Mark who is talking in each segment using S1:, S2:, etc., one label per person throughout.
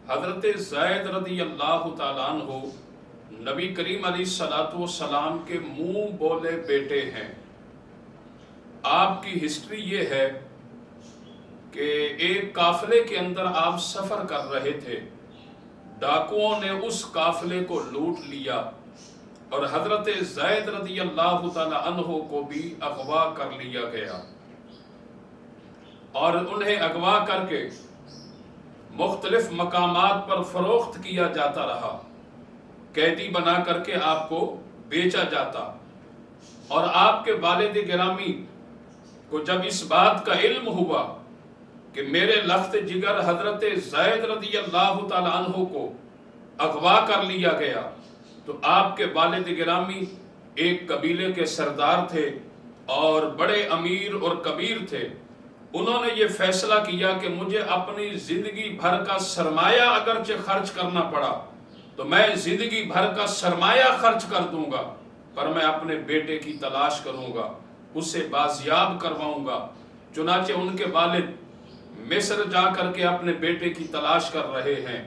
S1: حضرت زید رضی اللہ تعالیٰ عنہ نبی کریم علیہ الصلوۃ والسلام کے منہ بولے بیٹے ہیں۔ آپ کی ہسٹری یہ ہے کہ ایک قافلے کے اندر آپ سفر کر رہے تھے، ڈاکوؤں نے اس قافلے کو لوٹ لیا اور حضرت زید رضی اللہ تعالی عنہ کو بھی اغوا کر لیا گیا، اور انہیں اغوا کر کے مختلف مقامات پر فروخت کیا جاتا رہا، قیدی بنا کر کے آپ کو بیچا جاتا۔ اور آپ کے والد گرامی کو جب اس بات کا علم ہوا کہ میرے لخت جگر حضرت زید رضی اللہ تعالی عنہ کو اغوا کر لیا گیا، تو آپ کے والد گرامی ایک قبیلے کے سردار تھے اور بڑے امیر اور کبیر تھے۔ انہوں نے یہ فیصلہ کیا کہ مجھے اپنی زندگی بھر کا سرمایہ اگرچہ خرچ کرنا پڑا تو میں زندگی بھر کا سرمایہ خرچ کر دوں گا، پر میں اپنے بیٹے کی تلاش کروں گا، اسے بازیاب کرواؤں گا۔ چنانچہ ان کے والد مصر جا کر کے اپنے بیٹے کی تلاش کر رہے ہیں،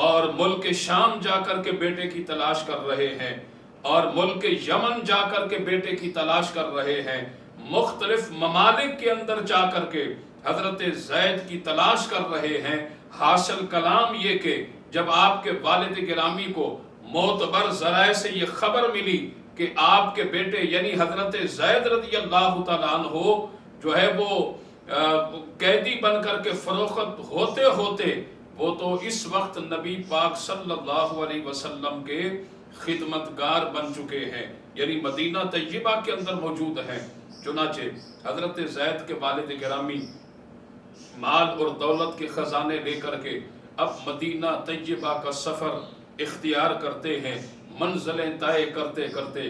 S1: اور ملک شام جا کر کے بیٹے کی تلاش کر رہے ہیں، اور ملک یمن جا کر کے بیٹے کی تلاش کر رہے ہیں، مختلف ممالک کے اندر جا کر کے حضرت زید کی تلاش کر رہے ہیں۔ حاصل کلام یہ کہ جب آپ کے والد گرامی کو معتبر ذرائع سے یہ خبر ملی کہ آپ کے بیٹے یعنی حضرت زید رضی اللہ تعالیٰ عنہ جو ہے وہ قیدی بن کر کے فروخت ہوتے ہوتے وہ تو اس وقت نبی پاک صلی اللہ علیہ وسلم کے خدمتگار بن چکے ہیں، یعنی مدینہ طیبہ کے اندر موجود ہیں۔ چنانچہ حضرت زید کے والد گرامی مال اور دولت کے خزانے لے کر کے اب مدینہ طیبہ کا سفر اختیار کرتے ہیں۔ منزلیں طے کرتے کرتے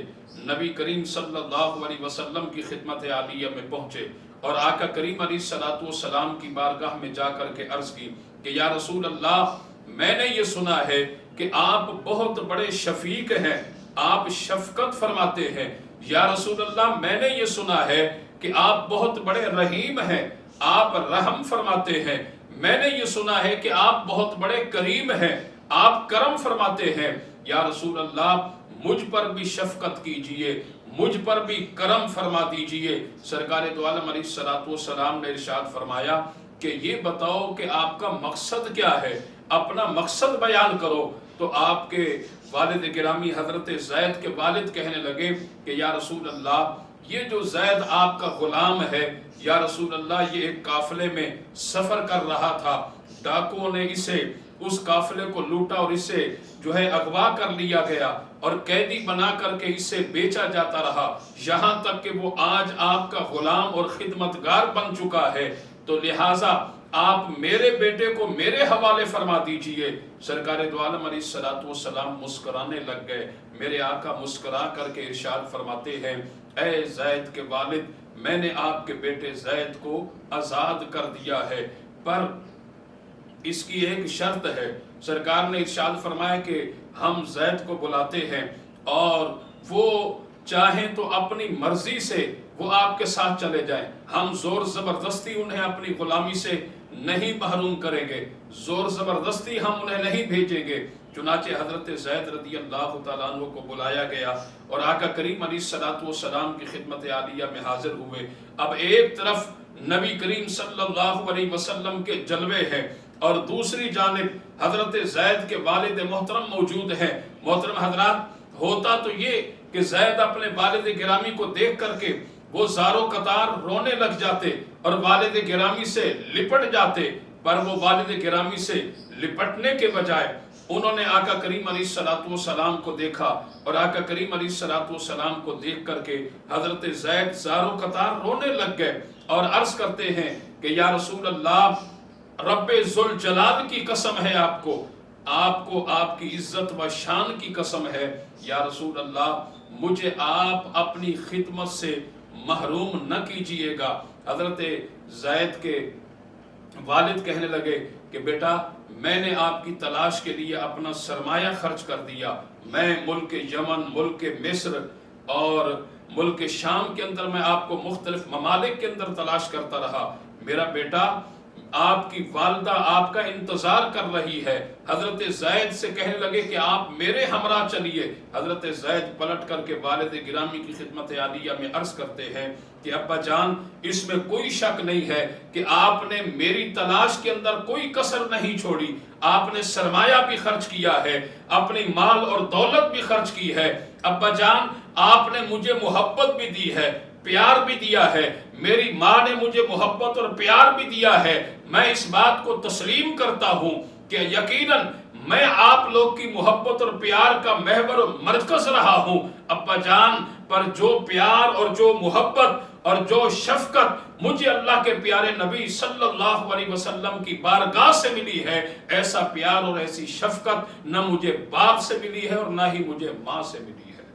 S1: نبی کریم صلی اللہ علیہ وسلم کی خدمت عالیہ میں پہنچے اور آقا کریم علیہ الصلوۃ والسلام کی بارگاہ میں جا کر کے عرض کی کہ یا رسول اللہ، میں نے یہ سنا ہے کہ آپ بہت بڑے شفیق ہیں، آپ شفقت فرماتے ہیں۔ یا رسول اللہ، میں نے یہ سنا ہے کہ آپ بہت بڑے رحیم ہیں، آپ رحم فرماتے ہیں۔ میں نے یہ سنا ہے کہ آپ بہت بڑے کریم ہیں، آپ کرم فرماتے ہیں۔ یا رسول اللہ، مجھ پر بھی شفقت کیجئے، مجھ پر بھی کرم فرما دیجئے۔ سرکار دو عالم علیہ الصلوۃ والسلام نے ارشاد فرمایا کہ یہ بتاؤ کہ آپ کا مقصد کیا ہے، اپنا مقصد بیان کرو۔ تو آپ کے والد گرامی حضرت زید کے والد کہنے لگے کہ یا رسول اللہ، یہ جو زید آپ کا غلام ہے، یا رسول اللہ، یہ ایک قافلے میں سفر کر رہا تھا، ڈاکوؤں نے اسے اس قافلے کو لوٹا اور اسے جو ہے اغوا کر لیا گیا اور قیدی بنا کر کے اسے بیچا جاتا رہا، یہاں تک کہ وہ آج آپ کا غلام اور خدمتگار بن چکا ہے، تو لہٰذا آپ میرے بیٹے کو میرے حوالے فرما دیجئے۔ سرکار دو عالم علیہ الصلوۃ والسلام مسکرانے لگ گئے۔ میرے آقا مسکرا کر کے ارشاد فرماتے ہیں، اے زید کے والد، میں نے آپ کے بیٹے زید کو آزاد کر دیا ہے، پر اس کی ایک شرط ہے۔ سرکار نے ارشاد فرمایا کہ ہم زید کو بلاتے ہیں اور وہ چاہیں تو اپنی مرضی سے وہ آپ کے ساتھ چلے جائیں، ہم زور زبردستی انہیں اپنی غلامی سے نہیں محروم کریں گے، زور زبردستی ہم انہیں نہیں بھیجیں گے۔ چنانچہ حضرت زید رضی اللہ تعالیٰ عنہ کو بلایا گیا اور آقا کریم علیہ الصلوۃ والسلام کی خدمت عالیہ میں حاضر ہوئے۔ اب ایک طرف نبی کریم صلی اللہ علیہ وسلم کے جلوے ہیں اور دوسری جانب حضرت زید کے والد محترم موجود ہیں۔ محترم حضرات، ہوتا تو یہ کہ زید اپنے والد گرامی کو دیکھ کر کے وہ زارو قطار رونے لگ جاتے اور والد گرامی سے لپٹ جاتے، پر وہ والد گرامی سے لپٹنے کے بجائے انہوں نے آقا کریم علیہ الصلوۃ والسلام کو دیکھا اور آقا کریم علیہ الصلوۃ والسلام کو دیکھ کر کے حضرت زید زارو قطار رونے لگ گئے اور عرض کرتے ہیں کہ یا رسول اللہ، رب ذوالجلال کی قسم ہے آپ کو آپ کی عزت و شان کی قسم ہے، یا رسول اللہ، مجھے آپ اپنی خدمت سے محروم نہ کیجئے گا۔ حضرت زید کے والد کہنے لگے کہ بیٹا، میں نے آپ کی تلاش کے لیے اپنا سرمایہ خرچ کر دیا، میں ملک یمن، ملک مصر اور ملک شام کے اندر میں آپ کو مختلف ممالک کے اندر تلاش کرتا رہا۔ میرا بیٹا آپ کی والدہ آپ کا انتظار کر رہی ہے۔ حضرت زید سے کہنے لگے کہ آپ میرے ہمراہ چلیے۔ حضرت زید پلٹ کر کے والد گرامی کی خدمت عالیہ میں عرض کرتے ہیں کہ ابا جان، اس میں کوئی شک نہیں ہے کہ آپ نے میری تلاش کے اندر کوئی کسر نہیں چھوڑی، آپ نے سرمایہ بھی خرچ کیا ہے، اپنی مال اور دولت بھی خرچ کی ہے۔ ابا جان، آپ نے مجھے محبت بھی دی ہے، پیار بھی دیا ہے، میری ماں نے مجھے محبت اور پیار بھی دیا ہے۔ میں اس بات کو تسلیم کرتا ہوں کہ یقیناً میں آپ لوگ کی محبت اور پیار کا محور و مرکز رہا ہوں ابا جان، پر جو پیار اور جو محبت اور جو شفقت مجھے اللہ کے پیارے نبی صلی اللہ علیہ وسلم کی بارگاہ سے ملی ہے، ایسا پیار اور ایسی شفقت نہ مجھے باپ سے ملی ہے اور نہ ہی مجھے ماں سے ملی ہے۔